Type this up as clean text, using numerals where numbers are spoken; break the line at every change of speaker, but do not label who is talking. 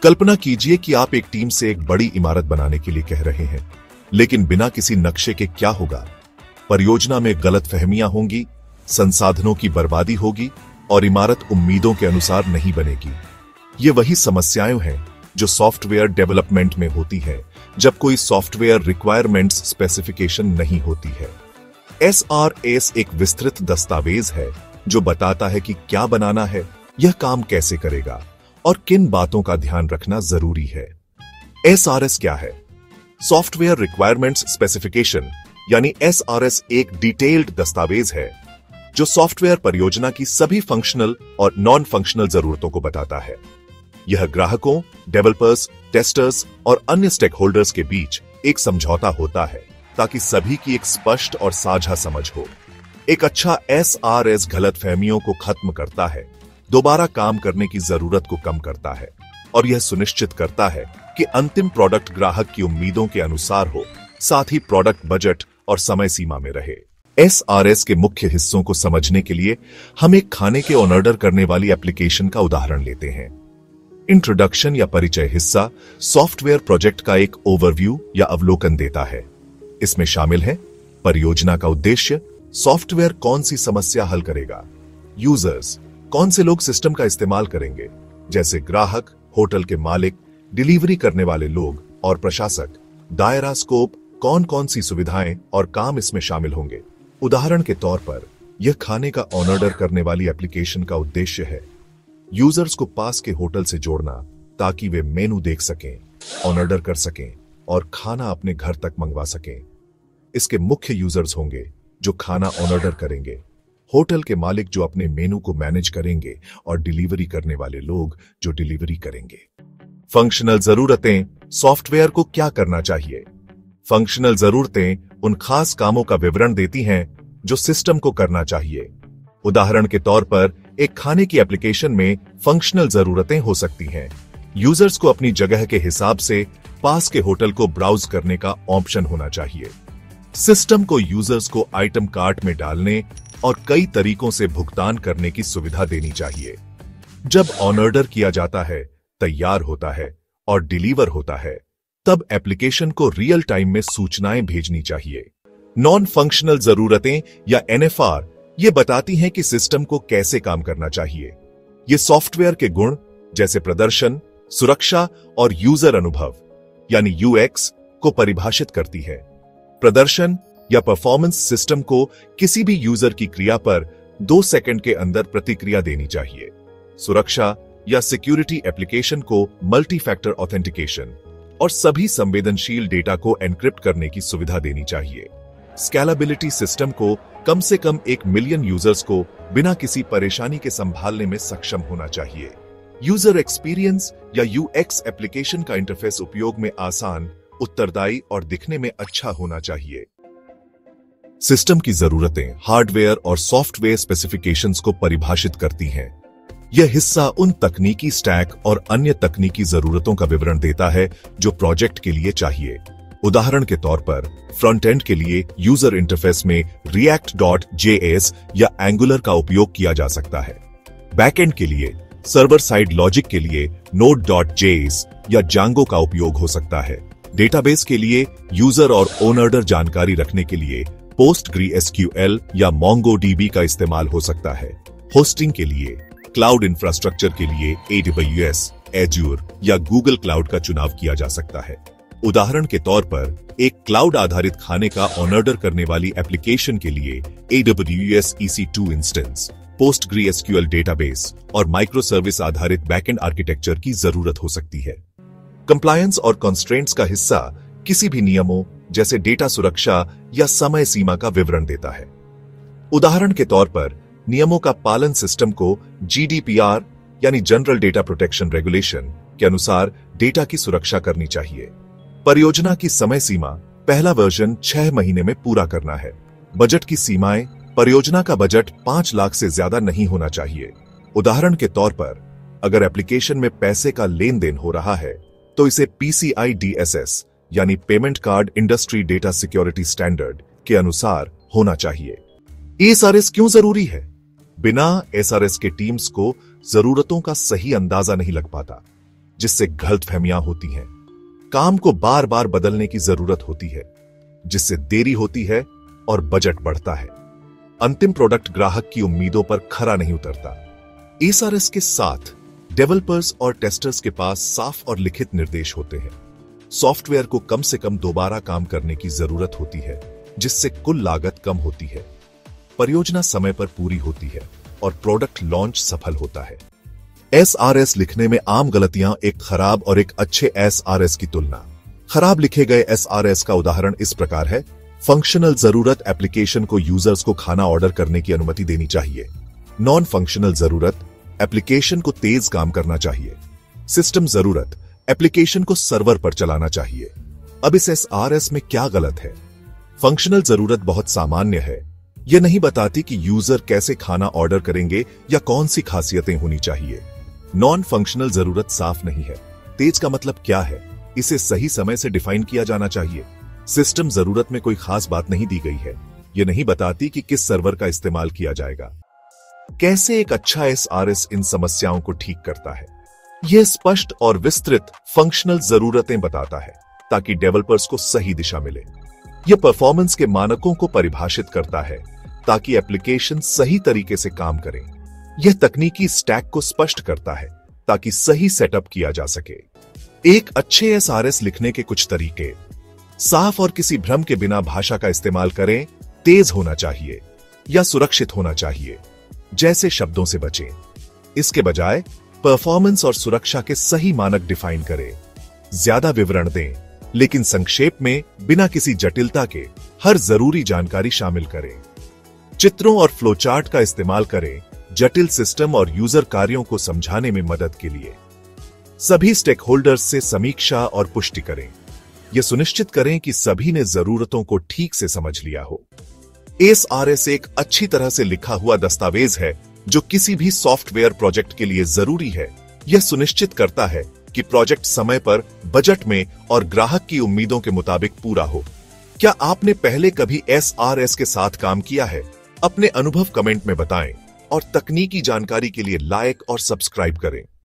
कल्पना कीजिए कि आप एक टीम से एक बड़ी इमारत बनाने के लिए कह रहे हैं, लेकिन बिना किसी नक्शे के क्या होगा? परियोजना में गलतफहमियां होंगी, संसाधनों की बर्बादी होगी और इमारत उम्मीदों के अनुसार नहीं बनेगी। ये वही समस्याएं हैं जो सॉफ्टवेयर डेवलपमेंट में होती है जब कोई सॉफ्टवेयर रिक्वायरमेंट्स स्पेसिफिकेशन नहीं होती है। SRS एक विस्तृत दस्तावेज है जो बताता है कि क्या बनाना है, यह काम कैसे करेगा और किन बातों का ध्यान रखना जरूरी है। SRS क्या है? सॉफ्टवेयर रिक्वायरमेंट्स स्पेसिफिकेशन यानी SRS एक डिटेल्ड दस्तावेज है जो सॉफ्टवेयर परियोजना की सभी फंक्शनल और नॉन फंक्शनल जरूरतों को बताता है। यह ग्राहकों, डेवलपर्स, टेस्टर्स और अन्य स्टेक होल्डर्स के बीच एक समझौता होता है ताकि सभी की एक स्पष्ट और साझा समझ हो। एक अच्छा SRS गलतफहमियों को खत्म करता है, दोबारा काम करने की जरूरत को कम करता है और यह सुनिश्चित करता है कि अंतिम प्रोडक्ट ग्राहक की उम्मीदों के अनुसार हो, साथ ही प्रोडक्ट बजट और समय सीमा में रहे। SRS के मुख्य हिस्सों को समझने के लिए हम एक खाने के ऑर्डर करने वाली एप्लीकेशन का उदाहरण लेते हैं। इंट्रोडक्शन या परिचय हिस्सा सॉफ्टवेयर प्रोजेक्ट का एक ओवरव्यू या अवलोकन देता है। इसमें शामिल है परियोजना का उद्देश्य, सॉफ्टवेयर कौन सी समस्या हल करेगा, यूजर्स, कौन से लोग सिस्टम का इस्तेमाल करेंगे, जैसे ग्राहक, होटल के मालिक, डिलीवरी करने वाले लोग और प्रशासक, दायरा, स्कोप, कौन कौन सी सुविधाएं और काम इसमें शामिल होंगे। उदाहरण के तौर पर यह खाने का ऑर्डर करने वाली एप्लीकेशन का उद्देश्य है यूजर्स को पास के होटल से जोड़ना ताकि वे मेनू देख सकें, ऑर्डर कर सकें और खाना अपने घर तक मंगवा सकें। इसके मुख्य यूजर्स होंगे जो खाना ऑर्डर करेंगे, होटल के मालिक जो अपने मेनू को मैनेज करेंगे और डिलीवरी करने वाले लोग जो डिलीवरी करेंगे। फंक्शनल जरूरतें सॉफ्टवेयर को क्या करना चाहिए? फंक्शनल जरूरतें उन खास कामों का विवरण देती हैं जो सिस्टम को करना चाहिए। उदाहरण के तौर पर एक खाने की एप्लीकेशन में फंक्शनल जरूरतें हो सकती हैं। यूजर्स को अपनी जगह के हिसाब से पास के होटल को ब्राउज करने का ऑप्शन होना चाहिए। सिस्टम को यूजर्स को आइटम कार्ट में डालने और कई तरीकों से भुगतान करने की सुविधा देनी चाहिए। जब ऑर्डर किया जाता है, तैयार होता है और डिलीवर होता है, तब एप्लीकेशन को रियल टाइम में सूचनाएं भेजनी चाहिए। नॉन फंक्शनल जरूरतें या NFR ये बताती हैं कि सिस्टम को कैसे काम करना चाहिए। ये सॉफ्टवेयर के गुण जैसे प्रदर्शन, सुरक्षा और यूजर अनुभव यानी UX को परिभाषित करती है। प्रदर्शन या परफॉर्मेंस सिस्टम को किसी भी यूजर की क्रिया पर 2 सेकंड के अंदर प्रतिक्रिया देनी चाहिए। सुरक्षा या सिक्योरिटी एप्लीकेशन को मल्टी फैक्टर ऑथेंटिकेशन और सभी संवेदनशील डेटा को एन्क्रिप्ट करने की सुविधा देनी चाहिए। स्केलेबिलिटी सिस्टम को कम से कम 1 मिलियन यूजर्स को बिना किसी परेशानी के संभालने में सक्षम होना चाहिए। यूजर एक्सपीरियंस या UX एप्लीकेशन का इंटरफेस उपयोग में आसान, उत्तरदायी और दिखने में अच्छा होना चाहिए। सिस्टम की जरूरतें हार्डवेयर और सॉफ्टवेयर स्पेसिफिकेशंस को परिभाषित करती हैं। यह हिस्सा उन तकनीकी स्टैक और अन्य तकनीकी जरूरतों का विवरण देता है जो प्रोजेक्ट के लिए चाहिए। उदाहरण के तौर पर फ्रंट एंड के लिए यूजर इंटरफेस में React.js या Angular का उपयोग किया जा सकता है। बैकएंड के लिए सर्वर साइड लॉजिक के लिए Node.js या Django का उपयोग हो सकता है। डेटाबेस के लिए यूजर और ओनर जानकारी रखने के लिए PostgreSQL या MongoDB का इस्तेमाल हो सकता है। होस्टिंग के लिए क्लाउड इंफ्रास्ट्रक्चर के लिए AWS, Azure या Google क्लाउड का चुनाव किया जा सकता है। उदाहरण के तौर पर एक क्लाउड आधारित खाने का ऑर्डर करने वाली एप्लीकेशन के लिए AWS EC2 instance, PostgreSQL database और माइक्रो सर्विस आधारित बैकएंड आर्किटेक्चर की जरूरत हो सकती है। कंप्लायंस और कंस्ट्रेंट्स का हिस्सा किसी भी नियमों जैसे डेटा सुरक्षा या समय सीमा का विवरण देता है। उदाहरण के तौर पर नियमों का पालन सिस्टम को GDPR यानी जनरल डेटा प्रोटेक्शन रेगुलेशन के अनुसार डेटा की सुरक्षा करनी चाहिए। परियोजना की समय सीमा पहला वर्जन 6 महीने में पूरा करना है। बजट की सीमाएं परियोजना का बजट 5 लाख से ज्यादा नहीं होना चाहिए। उदाहरण के तौर पर अगर एप्लीकेशन में पैसे का लेन देन हो रहा है तो इसे PCI DSS यानी payment card industry data security standard के अनुसार होना चाहिए। SRS क्यों जरूरी है? बिना SRS के टीम्स को जरूरतों का सही अंदाजा नहीं लग पाता। जिससे गलतफहमियां होती हैं। काम को बार बार बदलने की जरूरत होती है, जिससे देरी होती है और बजट बढ़ता है। अंतिम प्रोडक्ट ग्राहक की उम्मीदों पर खरा नहीं उतरता। एसआरएस के साथ डेवलपर्स और टेस्टर्स के पास साफ और लिखित निर्देश होते हैं। सॉफ्टवेयर को कम से कम दोबारा काम करने की जरूरत होती है, जिससे कुल लागत कम होती है। परियोजना समय पर पूरी होती है और प्रोडक्ट लॉन्च सफल होता है। एसआरएस लिखने में आम गलतियां, एक खराब और एक अच्छे एसआरएस की तुलना। खराब लिखे गए एसआरएस का उदाहरण इस प्रकार है: फंक्शनल जरूरत, एप्लीकेशन को यूजर्स को खाना ऑर्डर करने की अनुमति देनी चाहिए। नॉन फंक्शनल जरूरत, एप्लीकेशन को तेज काम करना चाहिए। सिस्टम जरूरत, एप्लीकेशन को सर्वर पर चलाना चाहिए। अब इस एसआरएस में क्या गलत है? फंक्शनल जरूरत बहुत सामान्य है। यह नहीं बताती कि यूजर कैसे खाना ऑर्डर करेंगे या कौन सी खासियतें होनी चाहिए। नॉन फंक्शनल जरूरत साफ नहीं है। तेज का मतलब क्या है? इसे सही समय से डिफाइन किया जाना चाहिए। सिस्टम जरूरत में कोई खास बात नहीं दी गई है। यह नहीं बताती कि किस सर्वर का इस्तेमाल किया जाएगा। कैसे एक अच्छा एसआरएस इन समस्याओं को ठीक करता है? यह स्पष्ट और विस्तृत फंक्शनल जरूरतें बताता है ताकि डेवलपर्स को सही दिशा मिले। यह परफॉर्मेंस के मानकों को परिभाषित करता है ताकि एप्लीकेशन सही तरीके से काम करें। यह तकनीकी स्टैक को स्पष्ट करता है ताकि सही सेटअप किया जा सके। एक अच्छे एसआरएस लिखने के कुछ तरीके: साफ और किसी भ्रम के बिना भाषा का इस्तेमाल करें। तेज होना चाहिए या सुरक्षित होना चाहिए जैसे शब्दों से बचें। इसके बजाय परफॉर्मेंस और सुरक्षा के सही मानक डिफाइन करें। ज्यादा विवरण दें, लेकिन संक्षेप में, बिना किसी जटिलता के हर जरूरी जानकारी शामिल करें। चित्रों और फ्लोचार्ट का इस्तेमाल करें जटिल सिस्टम और यूजर कार्यों को समझाने में मदद के लिए। सभी स्टेक होल्डर्स से समीक्षा और पुष्टि करें। यह सुनिश्चित करें कि सभी ने जरूरतों को ठीक से समझ लिया हो। एसआरएस एक अच्छी तरह से लिखा हुआ दस्तावेज है जो किसी भी सॉफ्टवेयर प्रोजेक्ट के लिए जरूरी है। यह सुनिश्चित करता है कि प्रोजेक्ट समय पर, बजट में और ग्राहक की उम्मीदों के मुताबिक पूरा हो। क्या आपने पहले कभी एसआरएस के साथ काम किया है? अपने अनुभव कमेंट में बताएं और तकनीकी जानकारी के लिए लाइक और सब्सक्राइब करें।